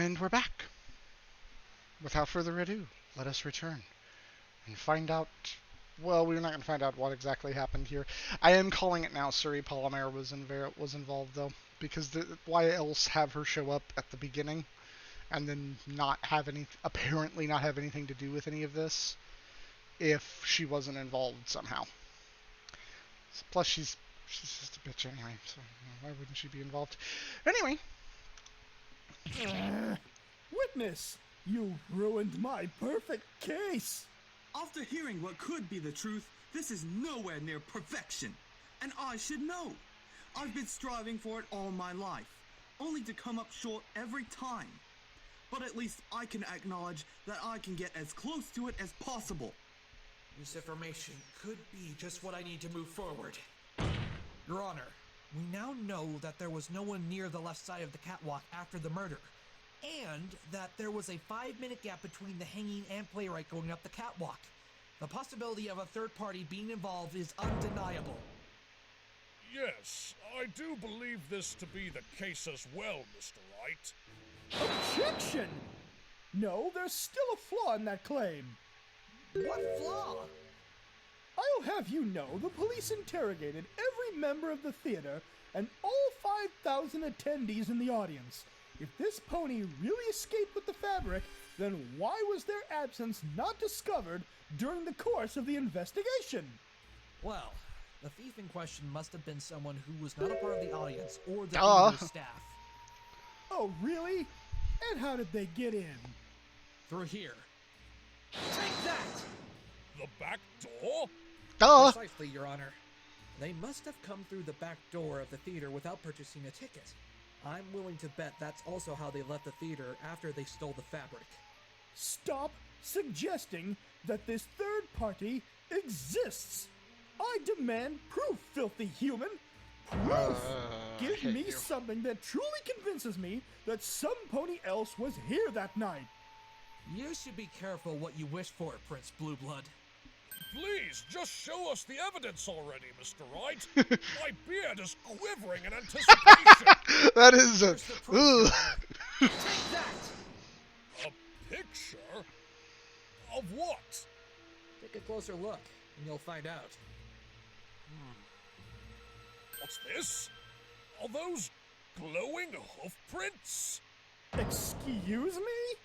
And we're back. Without further ado, let us return and find out. Well, we're not going to find out what exactly happened here. I am calling it now. Suri Polymer was involved though, because why else have her show up at the beginning and then apparently not have anything to do with any of this if she wasn't involved somehow. Plus, she's just a bitch anyway, so why wouldn't she be involved? Anyway. Witness, you ruined my perfect case. After hearing what could be the truth, this is nowhere near perfection. And I should know. I've been striving for it all my life, only to come up short every time. But at least I can acknowledge that I can get as close to it as possible. This information could be just what I need to move forward. Your Honor, we now know that there was no one near the left side of the catwalk after the murder, and that there was a 5-minute gap between the hanging and playwright going up the catwalk. The possibility of a third party being involved is undeniable. Yes, I do believe this to be the case as well, Mr. Wright. Objection! No, there's still a flaw in that claim. What flaw? I'll have you know the police interrogated every member of the theater and all 5,000 attendees in the audience. If this pony really escaped with the fabric, then why was their absence not discovered during the course of the investigation? Well, the thief in question must have been someone who was not a part of the audience or the theater staff. Oh, really? And how did they get in? Through here. Take that! The back door? Duh! Precisely, Your Honor. They must have come through the back door of the theater without purchasing a ticket. I'm willing to bet that's also how they left the theater after they stole the fabric. Stop suggesting that this third party exists! I demand proof, filthy human! Proof! Give me something that truly convinces me that some pony else was here that night! You should be careful what you wish for, Prince Blueblood. Please, just show us the evidence already, Mr. Wright. My beard is quivering in anticipation. That is a... Ooh. Take that! A picture? Of what? Take a closer look, and you'll find out. What's this? Are those glowing hoof prints? Excuse me?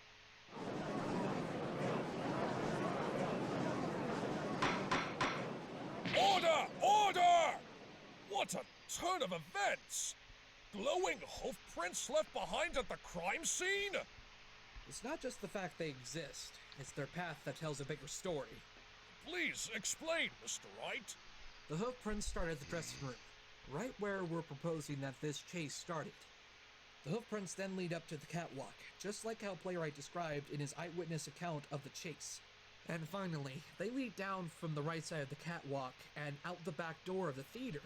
Order! Order! What a turn of events! Glowing hoof prints left behind at the crime scene? It's not just the fact they exist, it's their path that tells a bigger story. Please explain, Mr. Wright. The hoof prints start at the dressing room, right where we're proposing that this chase started. The hoof prints then lead up to the catwalk, just like how Playwright described in his eyewitness account of the chase. And finally, they lead down from the right side of the catwalk and out the back door of the theater.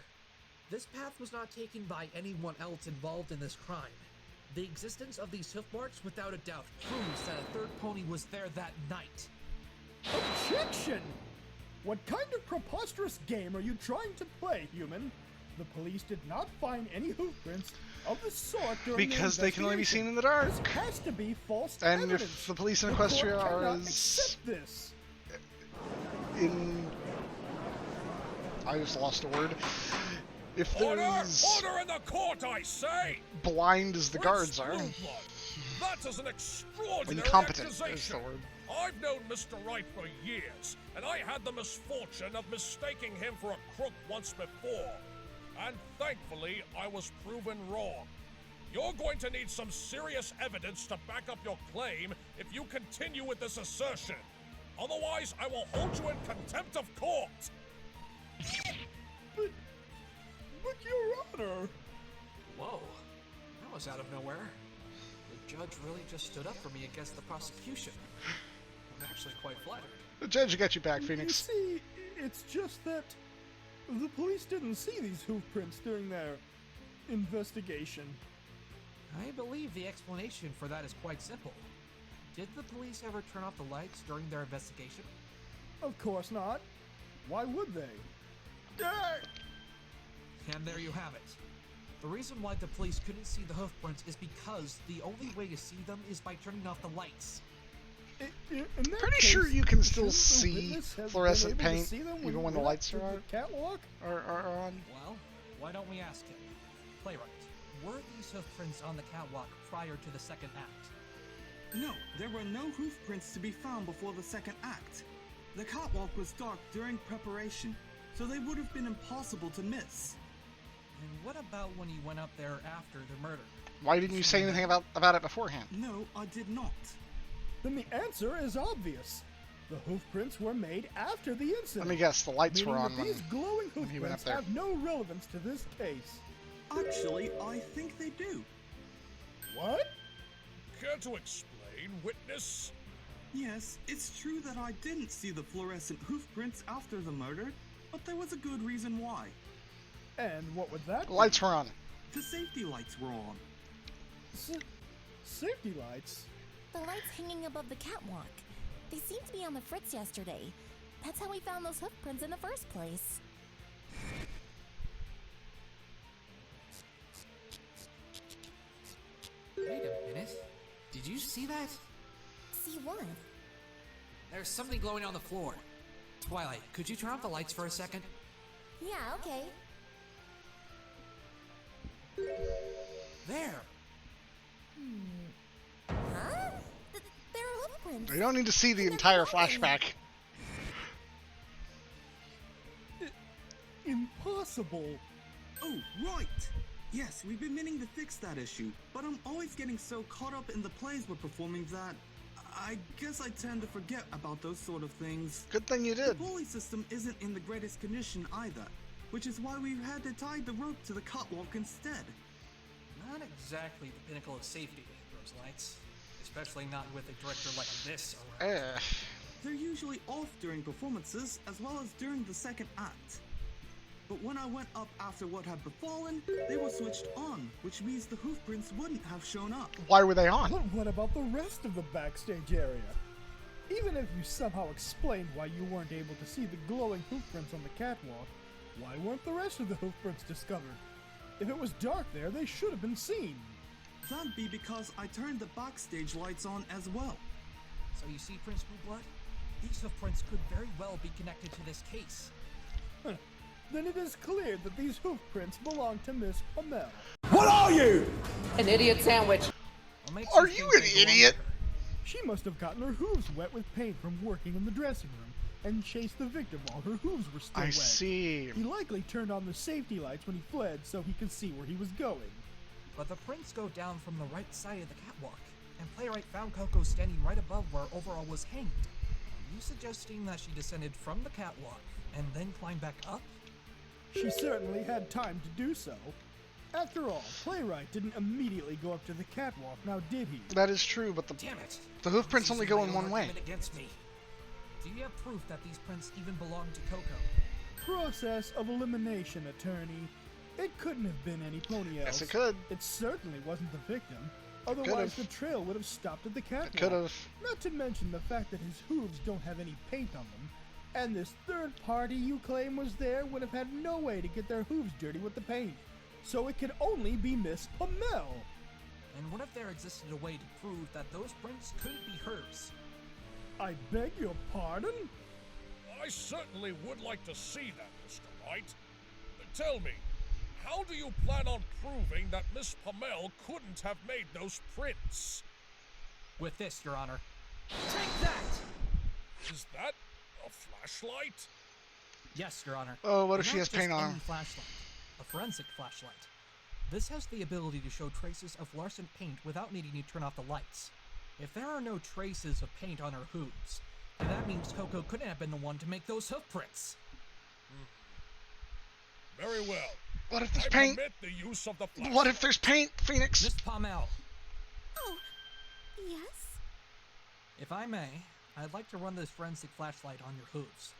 This path was not taken by anyone else involved in this crime. The existence of these hoof marks without a doubt proves that a third pony was there that night. Objection! What kind of preposterous game are you trying to play, human? The police did not find any hoof prints of the sort during Because the they can only be seen in the dark. This has to be false And evidence. if the police in The court Equestria are cannot as... accept this. I just lost a word. If they're Order! as Order in the court, I say! blind as the guards are... That is an extraordinary Incompetent accusation. is the word. I've known Mr. Wright for years, and I had the misfortune of mistaking him for a crook once before. And thankfully, I was proven wrong. You're going to need some serious evidence to back up your claim if you continue with this assertion. Otherwise, I will hold you in contempt of court. But Your Honor... Whoa, that was out of nowhere. The judge really just stood up for me against the prosecution. I'm actually quite flattered. The judge got you back, You Phoenix. see, it's just that the police didn't see these hoof prints during their investigation. I believe the explanation for that is quite simple. Did the police ever turn off the lights during their investigation? Of course not. Why would they? And there you have it. The reason why the police couldn't see the hoof prints is because the only way to see them is by turning off the lights. In that Pretty case, sure you can still shouldn't the see witness have fluorescent been able to paint see them even when the he went lights up are to on. the catwalk? Are on. Well, why don't we ask him? Playwright, were these hoof prints on the catwalk prior to the second act? No, there were no hoof prints to be found before the second act. The catwalk was dark during preparation, so they would have been impossible to miss. And what about when he went up there after the murder? Why didn't you say anything about it beforehand? No, I did not. Then the answer is obvious. The hoof prints were made after the incident. Let me guess, the lights meaning were on that when these glowing hoof he went up prints there. have no relevance to this case. Actually, I think they do. What? Care to explain, witness? Yes, it's true that I didn't see the fluorescent hoof prints after the murder, but there was a good reason why. And what would that The lights were on. The safety lights were on. Safety lights? The lights hanging above the catwalk. They seemed to be on the fritz yesterday. That's how we found those hoof prints in the first place. Wait a minute. Did you see that? See what? There's something glowing on the floor. Twilight, could you turn off the lights for a second? Yeah, okay. There! Huh? They're hoof prints. You don't need to see the entire flashback. Impossible. Oh, right! Yes, we've been meaning to fix that issue, but I'm always getting so caught up in the plays we're performing that I guess I tend to forget about those sort of things. Good thing you The did. pulley system isn't in the greatest condition either, which is why we've had to tie the rope to the catwalk instead. Not exactly the pinnacle of safety, those lights. Especially not with a director like this around. They're usually off during performances as well as during the second act. But when I went up after what had befallen, they were switched on, which means the hoof prints wouldn't have shown up. Why were they on? But what about the rest of the backstage area? Even if you somehow explained why you weren't able to see the glowing hoof prints on the catwalk, why weren't the rest of the hoof prints discovered? If it was dark there, they should have been seen. That'd be because I turned the backstage lights on as well. So you see, Prince Blue Blood? These hoof prints could very well be connected to this case. Huh. Then it is clear that these hoof prints belong to Miss Hamel. An idiot sandwich! What makes Are think you an they belong to idiot? her? She must have gotten her hooves wet with paint from working in the dressing room and chased the victim while her hooves were still I wet. see. He likely turned on the safety lights when he fled so he could see where he was going. But the prints go down from the right side of the catwalk, and Playwright found Coco standing right above where Overall was hanged. Are you suggesting that she descended from the catwalk and then climbed back up? She certainly had time to do so. After all, Playwright didn't immediately go up to the catwalk, now did he? That is true, but Damn it! the hoof prints This only is go my in own one way. argument against me. Do you have proof that these prints even belong to Coco? Process of elimination, attorney. It couldn't have been any pony else. Yes, it could. It certainly wasn't the victim. Otherwise, the trail would have stopped at the catwalk. Could have. Not to mention the fact that his hooves don't have any paint on them. And this third party you claim was there would have had no way to get their hooves dirty with the paint. So it could only be Miss Hamel. And what if there existed a way to prove that those prints could be hers? I beg your pardon? I certainly would like to see that, Mr. Wright. Tell me, how do you plan on proving that Miss Pamel couldn't have made those prints? With this, Your Honor. Take that! Is that a flashlight? Yes, Your Honor. Oh, what if And she not has just paint on any her? flashlight. A forensic flashlight. This has the ability to show traces of fluorescent paint without needing to turn off the lights. If there are no traces of paint on her hooves, then that means Coco couldn't have been the one to make those hoof prints. Very well. What if there's I paint? permit the use of the flashlight. What if there's paint, Phoenix? Miss Palmel, Oh, yes? if I may, I'd like to run this forensic flashlight on your hooves.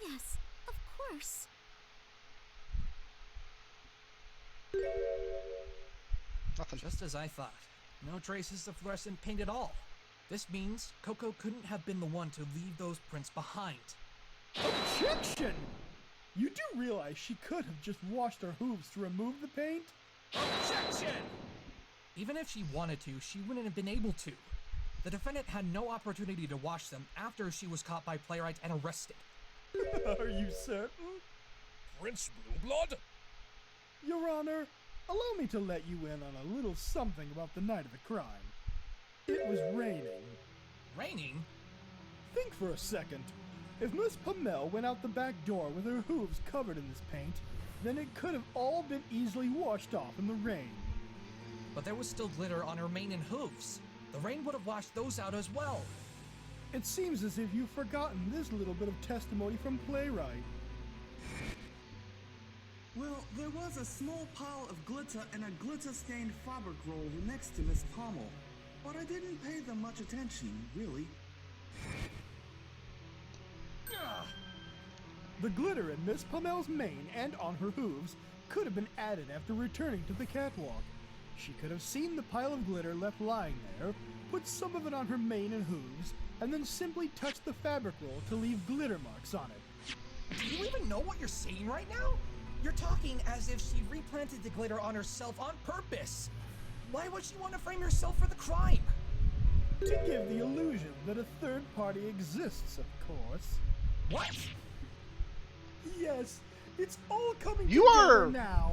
Yes, of course. Nothing. Just as I thought. No traces of fluorescent paint at all. This means Coco couldn't have been the one to leave those prints behind. Objection! You do realize she could have just washed her hooves to remove the paint? Objection! Even if she wanted to, she wouldn't have been able to. The defendant had no opportunity to wash them after she was caught by Playwright and arrested. Are you certain? Prince Blueblood? Your Honor, allow me to let you in on a little something about the night of the crime. It was raining. Raining? Think for a second. If Miss Pamel went out the back door with her hooves covered in this paint, then it could have all been easily washed off in the rain. But there was still glitter on her mane and hooves. The rain would have washed those out as well. It seems as if you've forgotten this little bit of testimony from Playwright. Well, there was a small pile of glitter and a glitter-stained fabric roll next to Miss Pommel, but I didn't pay them much attention, really. The glitter in Miss Pamel's mane and on her hooves could have been added after returning to the catwalk. She could have seen the pile of glitter left lying there, put some of it on her mane and hooves, and then simply touched the fabric roll to leave glitter marks on it. Do you even know what you're saying right now? You're talking as if she replanted the glitter on herself on purpose. Why would she want to frame herself for the crime? To give the illusion that a third party exists, of course. What? Yes, it's all coming You together are now.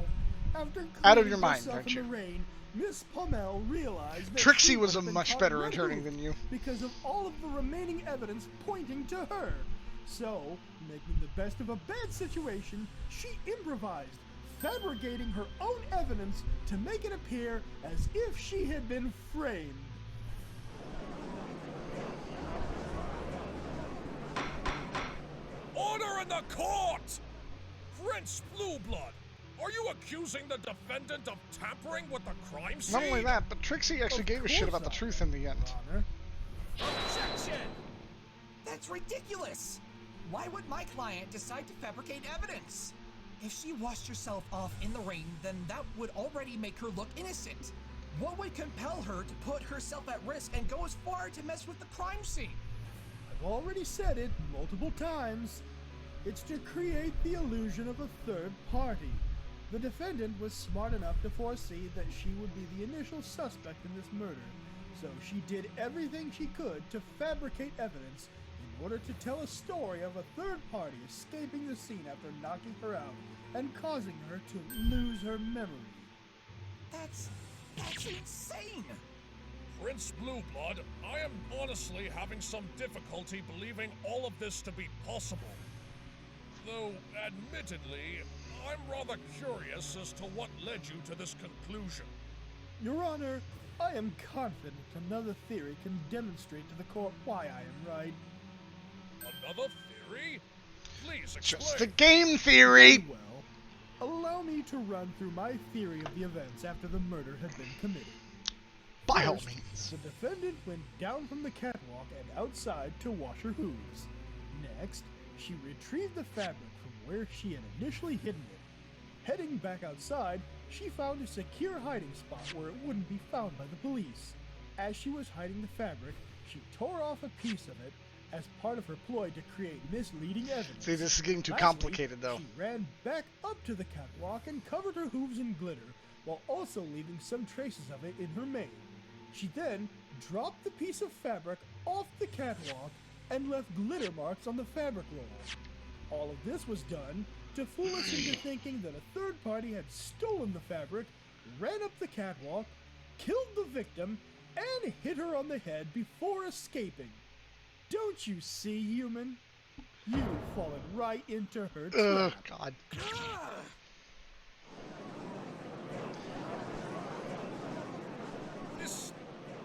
After out of your cleaning mind, herself aren't in you? the rain, Miss Pommel realized that Trixie she was would a have been much caught better attorney red-handed than you. because of all of the remaining evidence pointing to her. So, making the best of a bad situation, she improvised, fabricating her own evidence to make it appear as if she had been framed. Order in the court! Prince Blueblood, are you accusing the defendant of tampering with the crime scene? Not only that, but Trixie actually Of gave a shit course about the I truth am, in the end. Your Honor. Objection! That's ridiculous! Why would my client decide to fabricate evidence? If she washed herself off in the rain, then that would already make her look innocent. What would compel her to put herself at risk and go as far to mess with the crime scene? I've already said it multiple times. It's to create the illusion of a third party. The defendant was smart enough to foresee that she would be the initial suspect in this murder, so she did everything she could to fabricate evidence in order to tell a story of a third party escaping the scene after knocking her out and causing her to lose her memory. That's insane! Prince Blueblood, I am honestly having some difficulty believing all of this to be possible. Though, admittedly, I'm rather curious as to what led you to this conclusion. Your Honor, I am confident another theory can demonstrate to the court why I am right. Another theory? Please explain. Just the game theory! Very well, allow me to run through my theory of the events after the murder had been committed. By all First, means. the defendant went down from the catwalk and outside to wash her hooves. Next, she retrieved the fabric from where she had initially hidden it. Heading back outside, she found a secure hiding spot where it wouldn't be found by the police. As she was hiding the fabric, she tore off a piece of it as part of her ploy to create misleading evidence. See, this is getting too Lastly, complicated, though. She ran back up to the catwalk and covered her hooves in glitter, while also leaving some traces of it in her mane. She then dropped the piece of fabric off the catwalk and left glitter marks on the fabric roll. All of this was done to fool us into thinking that a third party had stolen the fabric, ran up the catwalk, killed the victim, and hit her on the head before escaping. Don't you see, human? You've fallen right into her Oh, trap. God.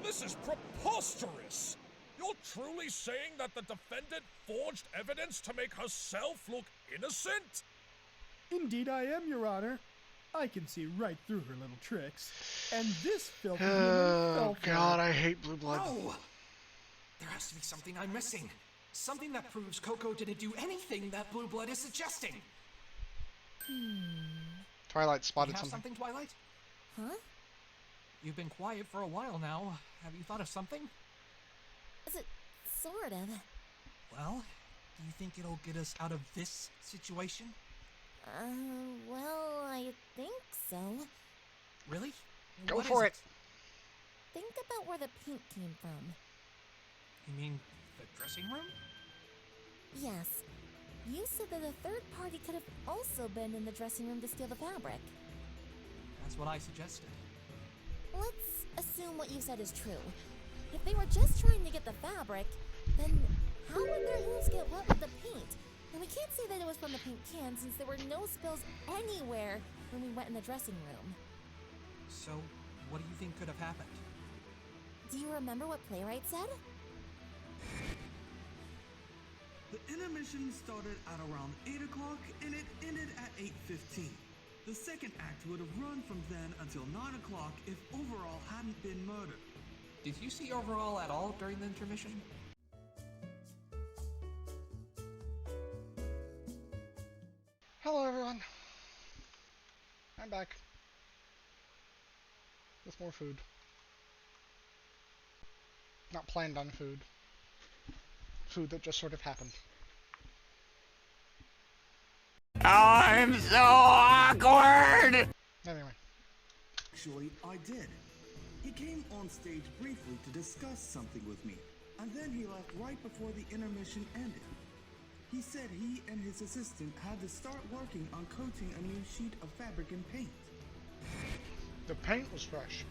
This is preposterous! You're truly saying that the defendant forged evidence to make herself look innocent? Indeed I am, Your Honor. I can see right through her little tricks. And this filthy human fell Oh, for God, it. I hate Blue Blood. No! There has to be something I'm missing. Something that proves Coco didn't do anything that Blue Blood is suggesting. Twilight You spotted have something. something, Twilight? Huh? You've been quiet for a while now. Have you thought of something? Sort of. Well, do you think it'll get us out of this situation? Well, I think so. Really? Go What for is it. Think about where the paint came from. You mean the dressing room? Yes. You said that a third party could have also been in the dressing room to steal the fabric. That's what I suggested. Let's assume what you said is true. If they were just trying to get the fabric, then how would their hooves get wet with the paint? And we can't say that it was from the paint can since there were no spills anywhere when we went in the dressing room. So, what do you think could have happened? Do you remember what Playwright said? The intermission started at around 8 o'clock and it ended at 8:15. The second act would have run from then until 9 o'clock if Overall hadn't been murdered. Did you see Overall at all during the intermission? Hello, everyone. I'm back. With more food. Not planned on food. Food that just sort of happened. I'm so awkward! Anyway. Actually, I did. He came on stage briefly to discuss something with me, and then he left right before the intermission ended. He said he and his assistant had to start working on coating a new sheet of fabric and paint. The paint was fresh.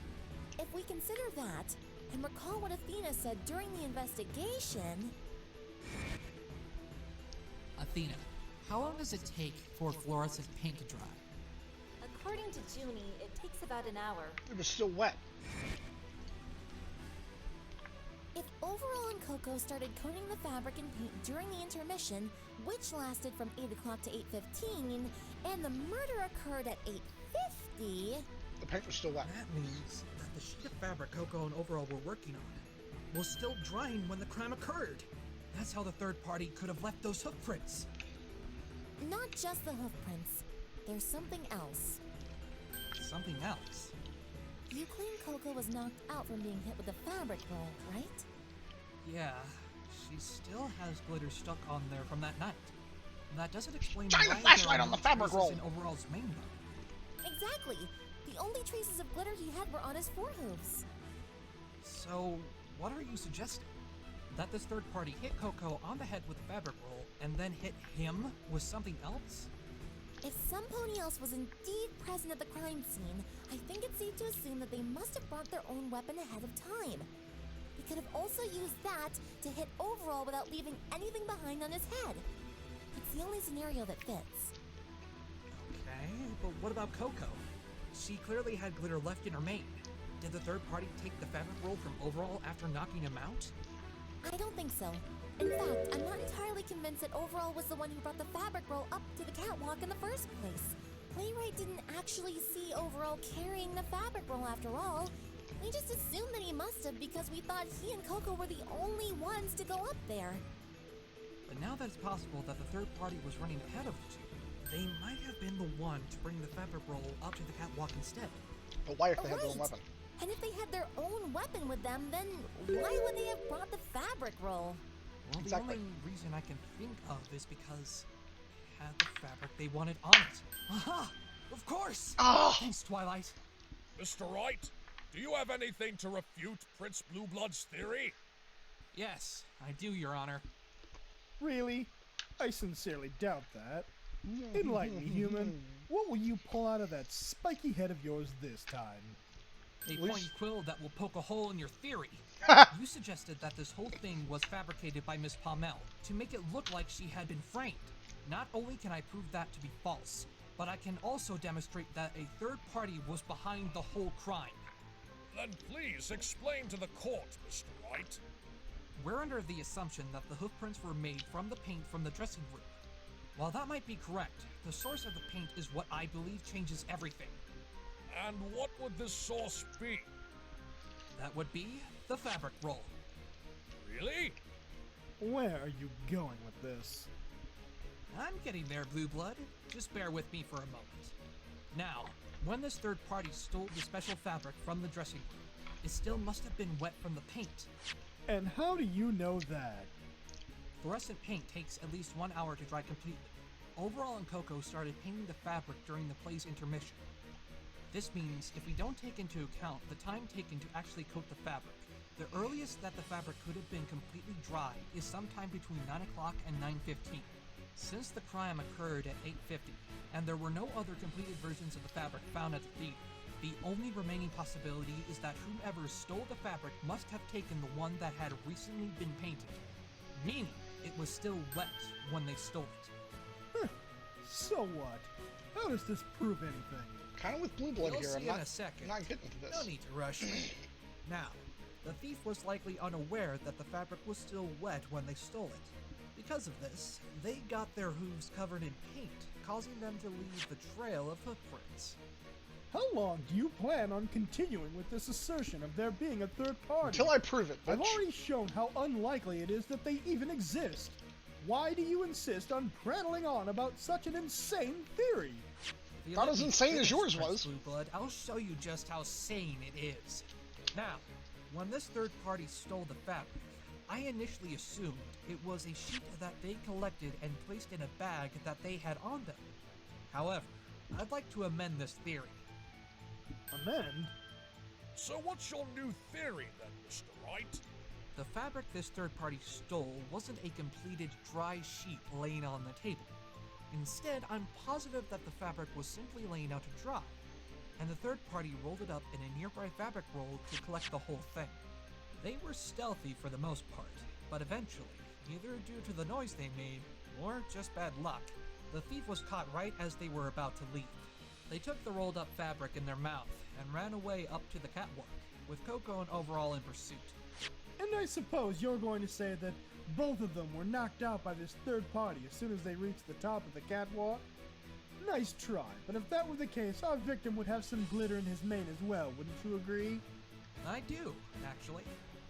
If we consider that, and recall what Athena said during the investigation... Athena, how long does it take for fluorescent paint to dry? According to Junie, it takes about an hour. It was still wet. If Overall and Coco started coating the fabric and paint during the intermission, which lasted from 8 o'clock to 8:15, and the murder occurred at 8:50... The paint was still wet. That means that the sheet of fabric Coco and Overall were working on was still drying when the crime occurred. That's how the third party could have left those hoof prints. Not just the hoof prints. There's something else. Something else? You claim Coco was knocked out from being hit with the fabric roll, right? Yeah, she still has glitter stuck on there from that night. That doesn't explain Shine the why flashlight there are on the no fabric traces roll. in Overall's main bone. Exactly. The only traces of glitter he had were on his forehooves. So, what are you suggesting? That this third party hit Coco on the head with the fabric roll and then hit him with something else? If some pony else was indeed present at the crime scene, I think it's safe to assume that they must have brought their own weapon ahead of time. They could have also used that to hit Overall without leaving anything behind on his head. It's the only scenario that fits. Okay, but what about Coco? She clearly had glitter left in her mane. Did the third party take the fabric roll from Overall after knocking him out? I don't think so. In fact, I'm not entirely convinced that Overall was the one who brought the fabric roll up to the catwalk in the first place. Playwright didn't actually see Overall carrying the fabric roll after all. We just assumed that he must have because we thought he and Coco were the only ones to go up there. But now that it's possible that the third party was running ahead of the two, they might have been the one to bring the fabric roll up to the catwalk instead. But why if they had their own Right. weapon? And if they had their own weapon with them, then why would they have brought the fabric roll? Well, Exactly. the only reason I can think of is because it had the fabric they wanted on it. Aha! Of course! Oh! Thanks, Twilight. Mr. Wright, do you have anything to refute Prince Blueblood's theory? Yes, I do, Your Honor. Really? I sincerely doubt that. Enlighten me, human. What will you pull out of that spiky head of yours this time? A pointy quill that will poke a hole in your theory. You suggested that this whole thing was fabricated by Miss Palmel to make it look like she had been framed. Not only can I prove that to be false, but I can also demonstrate that a third party was behind the whole crime. Then please explain to the court, Mr. Wright. We're under the assumption that the hoofprints were made from the paint from the dressing room. While that might be correct, the source of the paint is what I believe changes everything. And what would this source be? That would be the fabric roll. Really? Where are you going with this? I'm getting there, Blue Blood. Just bear with me for a moment. Now, when this third party stole the special fabric from the dressing room, it still must have been wet from the paint. And how do you know that? Fluorescent paint takes at least 1 hour to dry completely. Overall and Coco started painting the fabric during the play's intermission. This means if we don't take into account the time taken to actually coat the fabric, the earliest that the fabric could have been completely dry is sometime between 9 o'clock and 9:15. Since the crime occurred at 8:50, and there were no other completed versions of the fabric found at the theater, the only remaining possibility is that whomever stole the fabric must have taken the one that had recently been painted, meaning it was still wet when they stole it. So what? How does this prove anything? Kind of with blue blood You'll here. see I'm in not, a second. not getting to this. No need to rush me. Now, the thief was likely unaware that the fabric was still wet when they stole it. Because of this, they got their hooves covered in paint, causing them to leave the trail of footprints. How long do you plan on continuing with this assertion of there being a third party? Until I prove it, I've bitch. already shown how unlikely it is that they even exist. Why do you insist on prattling on about such an insane theory? If you Not let as me insane as finish, yours Prince was. Blue Blood, I'll show you just how sane it is. Now, when this third party stole the fabric, I initially assumed it was a sheet that they collected and placed in a bag that they had on them. However, I'd like to amend this theory. Amend? So what's your new theory then, Mr. Wright? The fabric this third party stole wasn't a completed dry sheet laying on the table. Instead, I'm positive that the fabric was simply laying out to dry, and the third party rolled it up in a nearby fabric roll to collect the whole thing. They were stealthy for the most part, but eventually, either due to the noise they made, or just bad luck, the thief was caught right as they were about to leave. They took the rolled up fabric in their mouth and ran away up to the catwalk, with Coco and Overall in pursuit. And I suppose you're going to say that both of them were knocked out by this third party as soon as they reached the top of the catwalk? Nice try, but if that were the case, our victim would have some glitter in his mane as well, wouldn't you agree? I do, actually.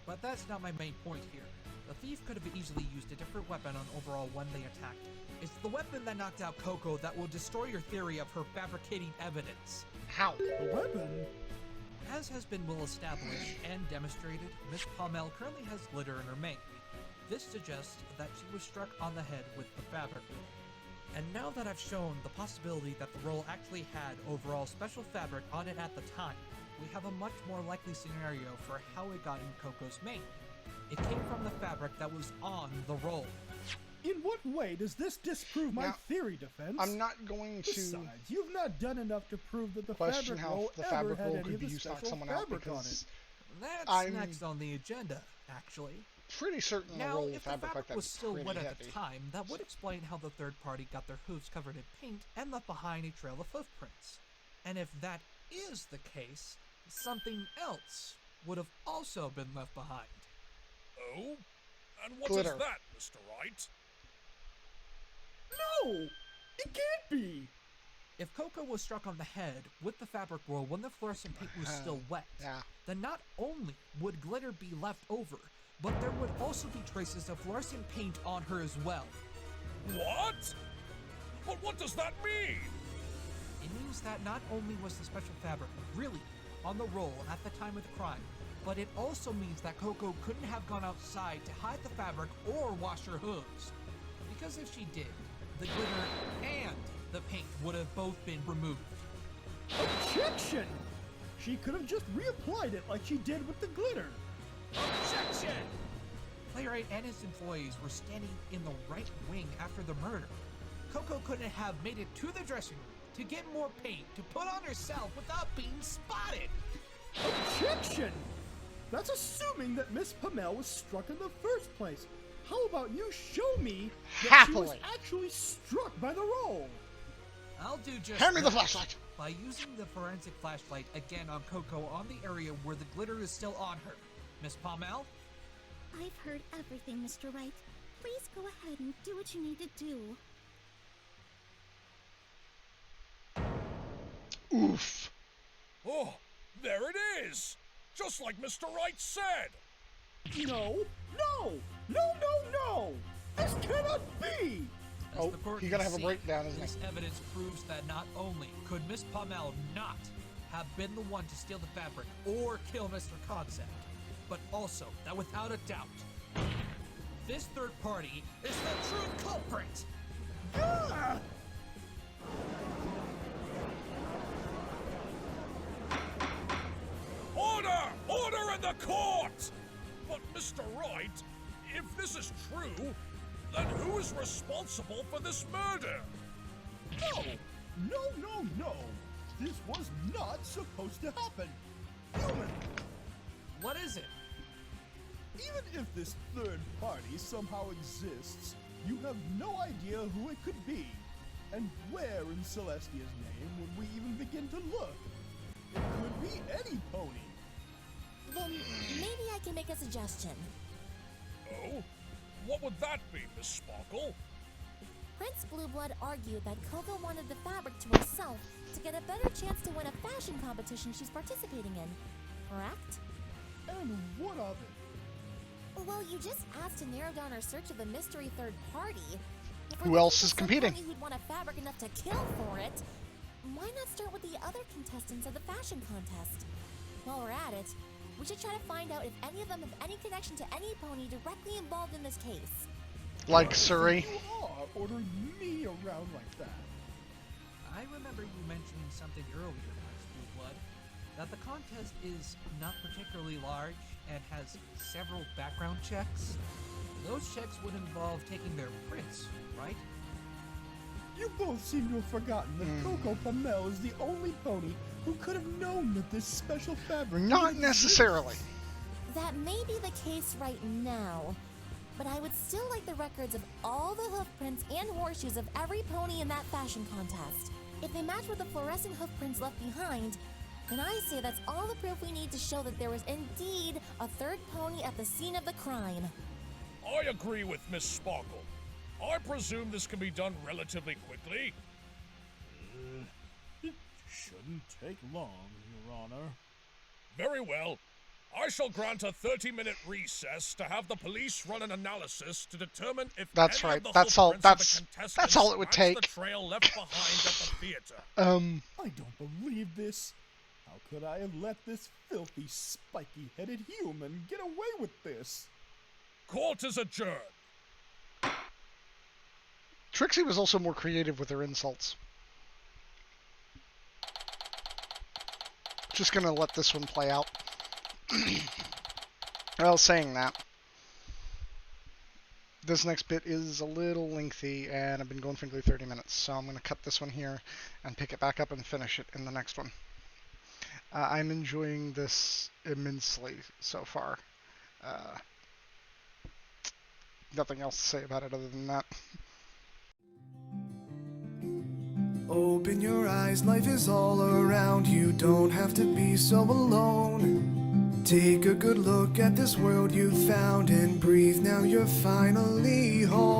But that's not my main point here. The thief could have easily used a different weapon on Overall when they attacked him. It's the weapon that knocked out Coco that will destroy your theory of her fabricating evidence. How? The weapon? As has been well established and demonstrated, Miss Palmel currently has glitter in her mane. This suggests that she was struck on the head with the fabric roll. And now that I've shown the possibility that the roll actually had Overall special fabric on it at the time, we have a much more likely scenario for how it got in Coco's mane. It came from the fabric that was on the roll. In what way does this disprove my Now, theory, Defense? I'm not going to Besides, you've not done enough to prove that the question fabric how roll the ever fabric had roll any could of be the used to knock special someone out fabric on it. because That's I'm next on the agenda, actually. pretty certain a Now, roll of if the fabric like fabric that was is still pretty wet heavy. at the time, that would explain how the third party got their hooves covered in paint and left behind a trail of footprints. And if that is the case, something else would have also been left behind. Oh? And what Glitter. is that, Mr. Wright? No! It can't be! If Coco was struck on the head with the fabric roll when the fluorescent paint was still wet, Yeah. then not only would glitter be left over, but there would also be traces of fluorescent paint on her as well. What? But what does that mean? It means that not only was the special fabric really on the roll at the time of the crime, but it also means that Coco couldn't have gone outside to hide the fabric or wash her hooves. Because if she did, the glitter and the paint would have both been removed. Objection! She could have just reapplied it like she did with the glitter. Objection! Playwright and his employees were standing in the right wing after the murder. Coco couldn't have made it to the dressing room to get more paint to put on herself without being spotted. Objection! That's assuming that Miss Pamel was struck in the first place. How about you show me that she was Happily. actually struck by the roll? I'll do just Hand me the that. flashlight! By using the forensic flashlight again on Coco on the area where the glitter is still on her. Miss Palmel? I've heard everything, Mr. Wright. Please go ahead and do what you need to do. Oof. Oh, there it is! Just like Mr. Wright said! No! No! No, no, no! This cannot be! As Oh, the court he's gonna can have a see, breakdown, isn't he? This evidence proves that not only could Miss Palmel not have been the one to steal the fabric or kill Mr. Concept, but also that without a doubt, this third party is the true culprit! Ah! the court! But, Mr. Wright, if this is true, then who is responsible for this murder? No. This was not supposed to happen. Human! What is it? Even if this third party somehow exists, you have no idea who it could be. And where in Celestia's name would we even begin to look? It could be any pony. Then maybe I can make a suggestion. Oh? What would that be, Miss Sparkle? Prince Blueblood argued that Coco wanted the fabric to herself to get a better chance to win a fashion competition she's participating in. Correct? And what of it? Well, you just asked to narrow down our search of the mystery third party. If Who we're else looking is for some competing? pony who'd want a fabric enough to kill for it, why not start with the other contestants of the fashion contest? While we're at it, we should try to find out if any of them have any connection to any pony directly involved in this case. Like Surrey. You are ordering me around like that. I remember you mentioning something earlier, Prince Blueblood, that the contest is not particularly large and has several background checks. Those checks would involve taking their prints, right? You both seem to have forgotten that Coco Pamel is the only pony who could have known that this special fabric Not would necessarily. exist. That may be the case right now, but I would still like the records of all the hoof prints and horseshoes of every pony in that fashion contest. If they match with the fluorescent hoof prints left behind, then I say that's all the proof we need to show that there was indeed a third pony at the scene of the crime. I agree with Miss Sparkle. I presume this can be done relatively quickly. It shouldn't take long, Your Honor. Very well. I shall grant a 30-minute recess to have the police run an analysis to determine if That's any right. of the That's hoof all- prints of that's- the contestants that's all it would match take. the trail left behind at the theater. I don't believe this. How could I have let this filthy, spiky-headed human get away with this? Court is adjourned. Trixie was also more creative with her insults. Just gonna let this one play out. Well, saying that, this next bit is a little lengthy, and I've been going for nearly 30 minutes, so I'm going to cut this one here and pick it back up and finish it in the next one. I'm enjoying this immensely so far. Nothing else to say about it other than that. Open your eyes, life is all around you, don't have to be so alone. Take a good look at this world you found and breathe, now you're finally home.